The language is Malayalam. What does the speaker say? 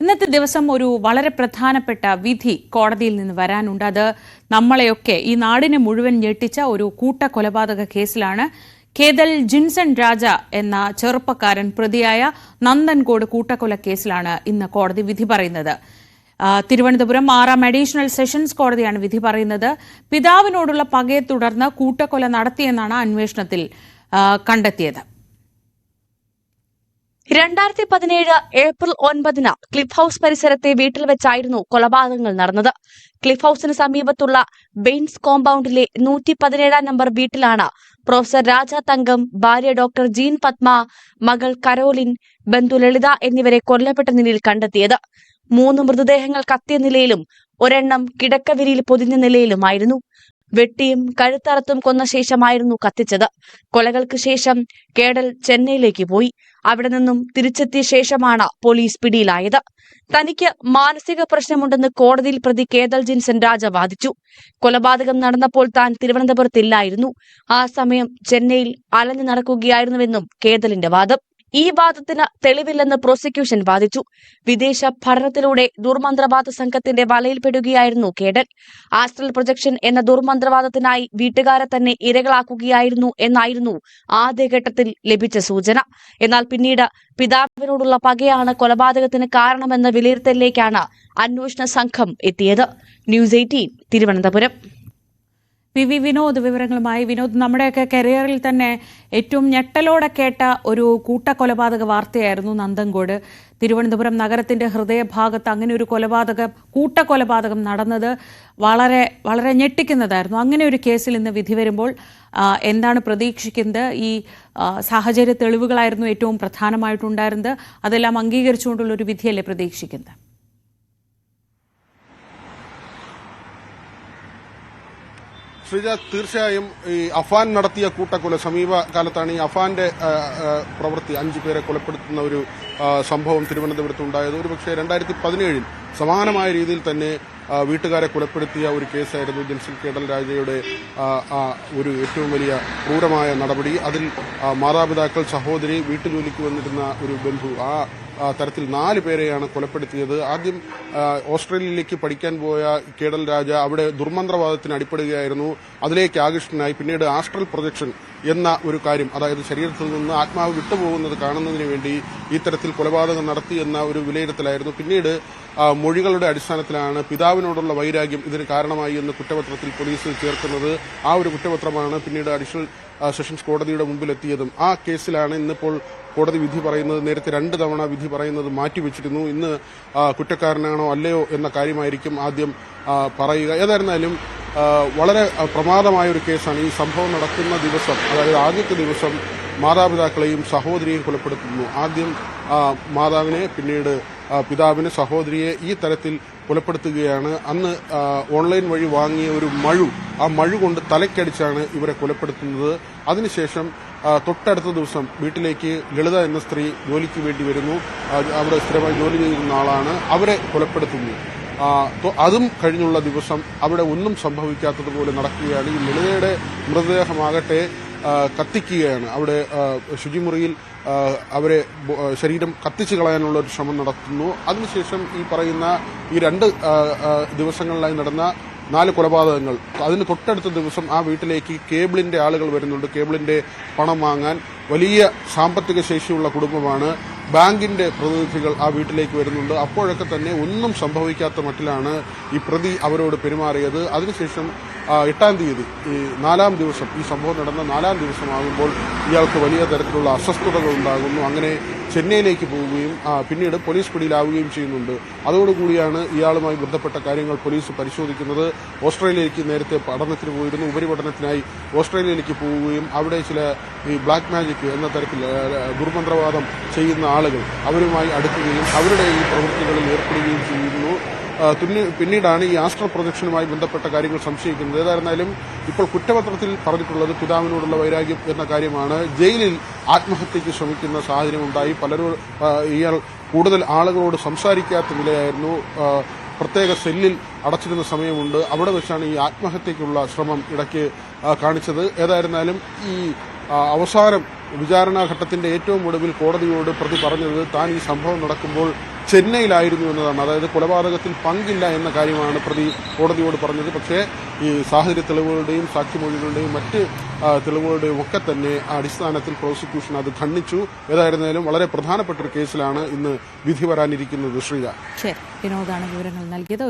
ഇന്നത്തെ ദിവസം ഒരു വളരെ പ്രധാനപ്പെട്ട വിധി കോടതിയിൽ നിന്ന് വരാനുണ്ട്. അത് നമ്മളെയൊക്കെ ഈ നാടിനെ മുഴുവൻ ഞെട്ടിച്ച ഒരു കൂട്ടക്കൊലപാതക കേസിലാണ്. കേതൽ ജിൻസൺ രാജ എന്ന ചെറുപ്പക്കാരൻ പ്രതിയായ നന്ദൻകോട് കൂട്ടക്കൊല കേസിലാണ് ഇന്ന് കോടതി വിധി പറയുന്നത്. തിരുവനന്തപുരം 6ാം അഡീഷണൽ സെഷൻസ് കോടതിയാണ് വിധി പറയുന്നത്. പിതാവിനോടുള്ള പകയെ തുടർന്ന് കൂട്ടക്കൊല നടത്തിയെന്നാണ് അന്വേഷണത്തിൽ കണ്ടെത്തിയത്. 2017 ഏപ്രിൽ 9 ക്ലിഫ് ഹൌസ് പരിസരത്തെ വീട്ടിൽ വെച്ചായിരുന്നു കൊലപാതകങ്ങൾ നടന്നത്. ക്ലിഫ് ഹൌസിന് സമീപത്തുള്ള ബെയിൻസ് കോമ്പൌണ്ടിലെ 117 നമ്പർ വീട്ടിലാണ് പ്രൊഫസർ രാജ തങ്കം, ഭാര്യ ഡോക്ടർ ജീൻ പത്മ, മകൾ കരോലിൻ, ബന്ധു ലളിത എന്നിവരെ കൊല്ലപ്പെട്ട നിലയിൽ കണ്ടെത്തിയത്. 3 മൃതദേഹങ്ങൾ കത്തിയ നിലയിലും ഒരെണ്ണം കിടക്കവിരിയിൽ പൊതിഞ്ഞ നിലയിലുമായിരുന്നു. വെട്ടിയും കഴുത്തറത്തും കൊന്ന ശേഷമായിരുന്നു കത്തിച്ചത്. കൊലകൾക്ക് ശേഷം കേഡൽ ചെന്നൈയിലേക്ക് പോയി. അവിടെ നിന്നും തിരിച്ചെത്തിയ ശേഷമാണ് പോലീസ് പിടിയിലായത്. തനിക്ക് മാനസിക പ്രശ്നമുണ്ടെന്ന് കോടതിയിൽ പ്രതി കേതൽ ജിൻസൺ രാജ വാദിച്ചു. കൊലപാതകം നടന്നപ്പോൾ താൻ തിരുവനന്തപുരത്തില്ലായിരുന്നു, ആ സമയം ചെന്നൈയിൽ അലഞ്ഞു നടക്കുകയായിരുന്നുവെന്നും കേതലിന്റെ വാദം. ഈ വാദത്തിന് തെളിവില്ലെന്ന് പ്രോസിക്യൂഷൻ വാദിച്ചു. വിദേശ പഠനത്തിലൂടെ ദുർമന്ത്രവാദ സംഘത്തിന്റെ വലയിൽപ്പെടുകയായിരുന്നു കേഡൽ. ആസ്ട്രൽ പ്രൊജക്ഷൻ എന്ന ദുർമന്ത്രവാദത്തിനായി വീട്ടുകാരെ തന്നെ ഇരകളാക്കുകയായിരുന്നു എന്നായിരുന്നു ആദ്യഘട്ടത്തിൽ ലഭിച്ച സൂചന. എന്നാൽ പിന്നീട് പിതാവിനോടുള്ള പകയാണ് കൊലപാതകത്തിന് കാരണമെന്ന വിലയിരുത്തലിലേക്കാണ് അന്വേഷണ സംഘം എത്തിയത്. ന്യൂസ് 18 തിരുവനന്തപുരം. വിനോദ് വിവരങ്ങളുമായി. വിനോദ്, നമ്മുടെയൊക്കെ കരിയറിൽ തന്നെ ഏറ്റവും ഞെട്ടലോടെ കേട്ട ഒരു കൂട്ടക്കൊലപാതക വാർത്തയായിരുന്നു നന്ദൻകോട്. തിരുവനന്തപുരം നഗരത്തിന്റെ ഹൃദയഭാഗത്ത് അങ്ങനെ ഒരു കൂട്ടക്കൊലപാതകം നടന്നത് വളരെ വളരെ ഞെട്ടിക്കുന്നതായിരുന്നു. അങ്ങനെ ഒരു കേസിൽ ഇന്ന് വിധി വരുമ്പോൾ എന്താണ് പ്രതീക്ഷിക്കുന്നത്? ഈ സാഹചര്യ തെളിവുകളായിരുന്നു ഏറ്റവും പ്രധാനമായിട്ടുണ്ടായിരുന്നത്. അതെല്ലാം അംഗീകരിച്ചുകൊണ്ടുള്ള ഒരു വിധിയല്ലേ പ്രതീക്ഷിക്കുന്നത്? ശ്രീജ, തീർച്ചയായും ഈ അഫാൻ നടത്തിയ കൂട്ടക്കൊല സമീപകാലത്താണ് ഈ അഫാന്റെ പ്രവൃത്തി 5 പേരെ കൊലപ്പെടുത്തുന്ന ഒരു സംഭവം തിരുവനന്തപുരത്ത് ഉണ്ടായത്. ഒരുപക്ഷെ 2017 സമാനമായ രീതിയിൽ തന്നെ വീട്ടുകാരെ കൊലപ്പെടുത്തിയ ഒരു കേസായിരുന്നു ജിൻസൺ കേഡൽ രാജയുടെ ഒരു ഏറ്റവും വലിയ ക്രൂരമായ നടപടി. അതിൽ മാതാപിതാക്കൾ, സഹോദരി, വീട്ടുജോലിക്ക് വന്നിരുന്ന ഒരു ബന്ധു, തരത്തിൽ 4 പേരെയാണ് കൊലപ്പെടുത്തിയത്. ആദ്യം ഓസ്ട്രേലിയയിലേക്ക് പഠിക്കാൻ പോയ കേഡൽ രാജ അവിടെ ദുർമന്ത്രവാദത്തിന് അടിപ്പെടുകയായിരുന്നു. അതിലേക്ക് ആകൃഷ്ടനായി പിന്നീട് ആസ്ട്രൽ പ്രൊജക്ഷൻ എന്ന ഒരു കാര്യം, അതായത് ശരീരത്തിൽ നിന്ന് ആത്മാവ് വിട്ടുപോകുന്നത് കാണുന്നതിന് വേണ്ടി ഇത്തരത്തിൽ കൊലപാതകം നടത്തി എന്ന ഒരു വിലയിരുത്തലായിരുന്നു. പിന്നീട് മൊഴികളുടെ അടിസ്ഥാനത്തിലാണ് പിതാവിനോടുള്ള വൈരാഗ്യം ഇതിന് കാരണമായി എന്ന് കുറ്റപത്രത്തിൽ പോലീസ് ചേർക്കുന്നത്. ആ ഒരു കുറ്റപത്രമാണ് പിന്നീട് അഡീഷണൽ സെഷൻസ് കോടതിയുടെ മുമ്പിലെത്തിയതും. ആ കേസിലാണ് ഇന്നിപ്പോൾ കോടതി വിധി പറയുന്നത്. നേരത്തെ 2 തവണ വിധി പറയുന്നത് മാറ്റിവെച്ചിരുന്നു. ഇന്ന് കുറ്റക്കാരനാണോ അല്ലയോ എന്ന കാര്യമായിരിക്കും ആദ്യം പറയുക. ഏതായിരുന്നാലും വളരെ പ്രമാദമായ ഒരു കേസാണ്. ഈ സംഭവം നടക്കുന്ന ദിവസം, അതായത് ആദ്യത്തെ ദിവസം മാതാപിതാക്കളെയും സഹോദരിയെയും കൊലപ്പെടുത്തുന്നു. ആദ്യം മാതാവിനെ, പിന്നീട് പിതാവിനെ, സഹോദരിയെ ഈ തരത്തിൽ കൊലപ്പെടുത്തുകയാണ്. അന്ന് ഓൺലൈൻ വഴി വാങ്ങിയ ഒരു ആ മഴു കൊണ്ട് തലയ്ക്കടിച്ചാണ് ഇവരെ കൊലപ്പെടുത്തുന്നത്. അതിനുശേഷം തൊട്ടടുത്ത ദിവസം വീട്ടിലേക്ക് ലളിത എന്ന സ്ത്രീ ജോലിക്ക് വേണ്ടി വരുന്നു. അവിടെ സ്ഥിരമായി ജോലി ചെയ്യുന്ന ആളാണ്. അവരെ കൊലപ്പെടുത്തുന്നു. അതും കഴിഞ്ഞുള്ള ദിവസം അവിടെ ഒന്നും സംഭവിക്കാത്തതുപോലെ നടക്കുകയാണ്. ഈ ലളിതയുടെ മൃതദേഹമാകട്ടെ കത്തിക്കുകയാണ്. അവിടെ ശുചിമുറിയിൽ അവരെ ശരീരം കത്തിച്ചു കളയാനുള്ള ഒരു ശ്രമം നടത്തുന്നു. അതിനുശേഷം ഈ പറയുന്ന ഈ 2 ദിവസങ്ങളിലായി നടന്ന 4 കൊലപാതകങ്ങൾ, അതിന് തൊട്ടടുത്ത ദിവസം ആ വീട്ടിലേക്ക് കേബിളിന്റെ ആളുകൾ വരുന്നുണ്ട്. കേബിളിന്റെ പണം വാങ്ങാൻ. വലിയ സാമ്പത്തിക ശേഷിയുള്ള കുടുംബമാണ്. ബാങ്കിന്റെ പ്രതിനിധികൾ ആ വീട്ടിലേക്ക് വരുന്നുണ്ട്. അപ്പോഴൊക്കെ തന്നെ ഒന്നും സംഭവിക്കാത്ത മട്ടിലാണ് ഈ പ്രതി അവരോട് പെരുമാറിയത്. അതിനുശേഷം 8ാം തീയതി, ഈ 4ാം ദിവസം, ഈ സംഭവം നടന്ന 4ാം ദിവസമാകുമ്പോൾ ഇയാൾക്ക് വലിയ തരത്തിലുള്ള അസ്വസ്ഥതകൾ ഉണ്ടാകുന്നു. അങ്ങനെ ചെന്നൈയിലേക്ക് പോവുകയും പിന്നീട് പോലീസ് പിടിയിലാവുകയും ചെയ്യുന്നുണ്ട്. അതോടുകൂടിയാണ് ഇയാളുമായി ബന്ധപ്പെട്ട കാര്യങ്ങൾ പോലീസ് പരിശോധിക്കുന്നത്. ഓസ്ട്രേലിയയിലേക്ക് നേരത്തെ പഠനത്തിന് പോയിരുന്നു. ഉപരിപഠനത്തിനായി ഓസ്ട്രേലിയയിലേക്ക് പോവുകയും അവിടെ ചില ഈ ബ്ലാക്ക് മാജിക് എന്ന തരത്തിൽ ദുർമന്ത്രവാദം ചെയ്യുന്ന ആളുകൾ അവരുമായി അടുക്കുകയും അവരുടെ ഈ പ്രവൃത്തികളിൽ ഏർപ്പെടുകയും ചെയ്യുന്നു. പിന്നീടാണ് ഈ ആസ്ട്രൽ പ്രൊജക്ഷനുമായി ബന്ധപ്പെട്ട കാര്യങ്ങൾ സംശയിക്കുന്നത്. ഏതായിരുന്നാലും ഇപ്പോൾ കുറ്റപത്രത്തിൽ പറഞ്ഞിട്ടുള്ളത് പിതാവിനോടുള്ള വൈരാഗ്യം എന്ന കാര്യമാണ്. ജയിലിൽ ആത്മഹത്യയ്ക്ക് ശ്രമിക്കുന്ന സാഹചര്യം ഉണ്ടായി. പലരും ഇയാൾ കൂടുതൽ ആളുകളോട് സംസാരിക്കാത്ത നിലയായിരുന്നു. പ്രത്യേക സെല്ലിൽ അടച്ചിരുന്ന സമയമുണ്ട്. അവിടെ വെച്ചാണ് ഈ ആത്മഹത്യയ്ക്കുള്ള ശ്രമം ഇടയ്ക്ക് കാണിച്ചത്. ഏതായിരുന്നാലും ഈ അവസാനം വിചാരണാഘട്ടത്തിന്റെ ഏറ്റവും ഒടുവിൽ കോടതിയോട് പ്രതി പറഞ്ഞത് താൻ ഈ സംഭവം നടക്കുമ്പോൾ ചെന്നൈയിലായിരുന്നു എന്നതാണ്. അതായത് കൊലപാതകത്തിൽ പങ്കില്ല എന്ന കാര്യമാണ് പ്രതി കോടതിയോട് പറഞ്ഞത്. പക്ഷേ ഈ സാഹചര്യ തെളിവുകളുടെയും സാക്ഷിമൊഴികളുടെയും മറ്റ് തെളിവുകളുടെയും ഒക്കെ തന്നെ അടിസ്ഥാനത്തിൽ പ്രോസിക്യൂഷൻ അത് ഖണ്ഡിച്ചു. ഏതായിരുന്നാലും വളരെ പ്രധാനപ്പെട്ട ഒരു കേസിലാണ് ഇന്ന് വിധി വരാനിരിക്കുന്നത്. ശ്രീജ, ശരി, വിനോദാണ് വിവരങ്ങൾ നൽകിയത്.